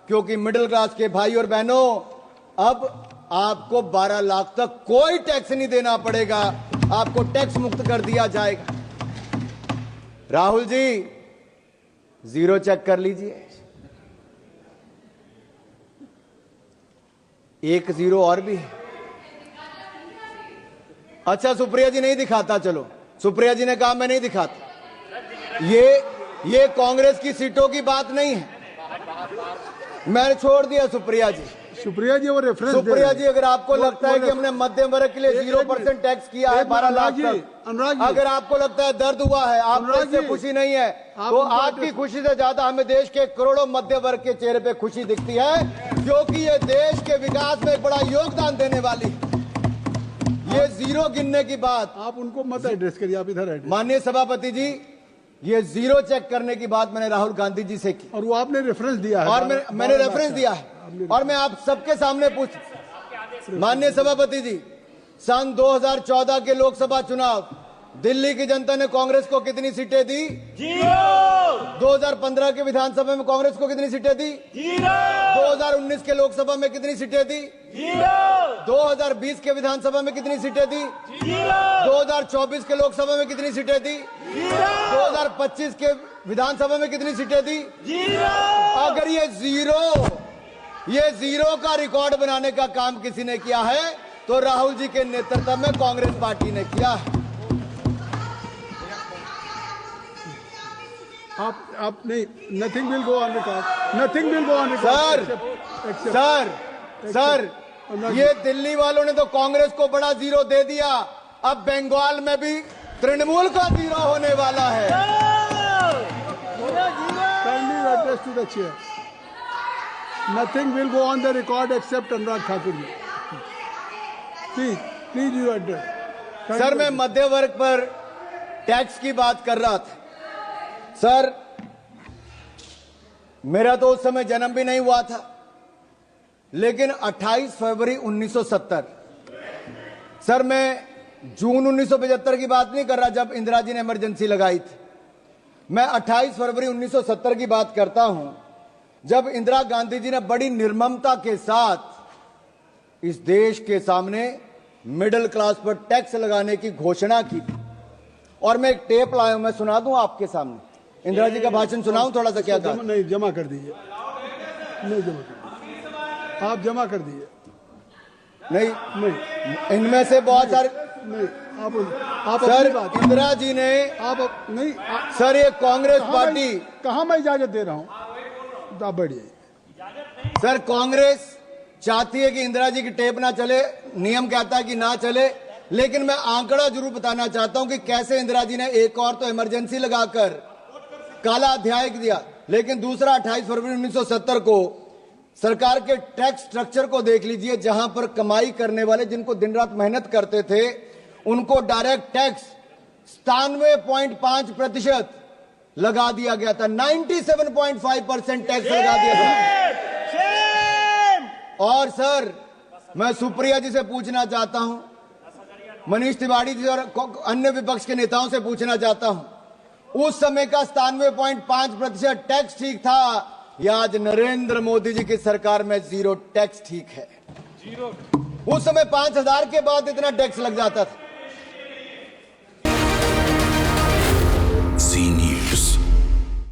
क्योंकि middle class के भाई और बहनों, अब आपको 12 लाख तक कोई टैक्स नहीं देना पड़ेगा, आपको टैक्स मुक्त कर दिया जाएगा। राहुल जी, जीरो चेक कर लीजिए, एक जीरो और भी है। अच्छा, सुप्रिया जी नहीं दिखाता, चलो सुप्रिया जी ने कहा मैं नहीं दिखाता। ये कांग्रेस की सीटों की बात नहीं है, मैंने छोड़ दिया सुप्रिया जी। वो रेफरेंस सुप्रिया जी, अगर आपको लगता है कि हमने मध्यम वर्ग के लिए 0% टैक्स किया है 12 लाख तक, अगर आपको लगता है दर्द हुआ है, आपको इससे खुशी नहीं है, तो आपकी खुशी से ज्यादा हमें देश के करोड़ों मध्य वर्ग के चेहरे पे खुशी दिखती है, क्योंकि ये देश के विकास में एक बड़ा योगदान देने वाली। ये जीरो गिनने की बात आप उनको मत एड्रेस करिए, आप इधर एड्रेस। माननीय सभापति जी, ये जीरो चेक करने की बात मैंने राहुल गांधी जी से की, और वो आपने रेफरेंस दिया है, और मैंने रेफरेंस दिया है, और मैं आप सबके सामने पूछ, माननीय सभापति जी, सन 2014 के लोकसभा चुनाव, दिल्ली की जनता ने कांग्रेस को कितनी सीटें दी? 2015 के विधानसभा में कांग्रेस को कितनी सीटें दी? 2019 के लोकसभा में कितनी सीटें दी? 2020 के विधानसभा में कितनी सीटें दी? 2024 के लोकसभा में कितनी सीटें दी? 2025 के विधानसभा में कितनी सीटें दी? अगर ये जीरो का रिकॉर्ड बनाने का काम किसी ने किया है तो राहुल जी के नेतृत्व में कांग्रेस पार्टी ने किया है। आप नहीं, nothing will go on record, nothing will go on record. Sir, ये दिल्ली वालों ने तो कांग्रेस को बड़ा जीरो दे दिया, अब बंगाल में भी तृणमूल का जीरो होने वाला है। Nothing will go on the record except Anurag Thakur ji. Please you address. Sir, मैं मध्य वर्ग पर टैक्स की बात कर रहा था। सर, मेरा तो उस समय जन्म भी नहीं हुआ था, लेकिन 28 फरवरी 1970, सर मैं जून 1975 की बात नहीं कर रहा जब इंदिरा जी ने इमरजेंसी लगाई थी, मैं 28 फरवरी 1970 की बात करता हूं, जब इंदिरा गांधी जी ने बड़ी निर्ममता के साथ इस देश के सामने मिडिल क्लास पर टैक्स लगाने की घोषणा की थी। और मैं एक टेप लाया हूं, मैं सुना दूं आपके सामने, इंदिरा जी का भाषण सुनाऊं थोड़ा सा? क्या था? नहीं, जमा कर दीजिए, नहीं जमा कर, आप जमा कर दीजिए। नहीं, इनमें से बहुत सारे नहीं, आप सर, इंदिरा जी ने नहीं सर, ये कांग्रेस पार्टी, कहां मैं इजाजत दे रहा हूं, आप बढ़िए। सर, कांग्रेस चाहती है कि इंदिरा जी की टेप ना चले, नियम कहता है कि ना चले, लेकिन मैं आंकड़ा जरूर बताना चाहता हूं कि कैसे इंदिरा जी ने एक और तो इमरजेंसी लगाकर काला अध्याय दिया, लेकिन दूसरा 28 फरवरी 1970 को सरकार के टैक्स स्ट्रक्चर को देख लीजिए, जहां पर कमाई करने वाले जिनको दिन रात मेहनत करते थे उनको डायरेक्ट टैक्स 97.5% लगा दिया गया था, 97.5% टैक्स लगा दिया था। और सर, मैं सुप्रिया जी से पूछना चाहता हूं, मनीष तिवारी जी और अन्य विपक्ष के नेताओं से पूछना चाहता हूं, उस समय का 97.5% टैक्स ठीक था या आज नरेंद्र मोदी जी की सरकार में जीरो टैक्स ठीक है? उस समय 5,000 के बाद इतना टैक्स लग जाता था,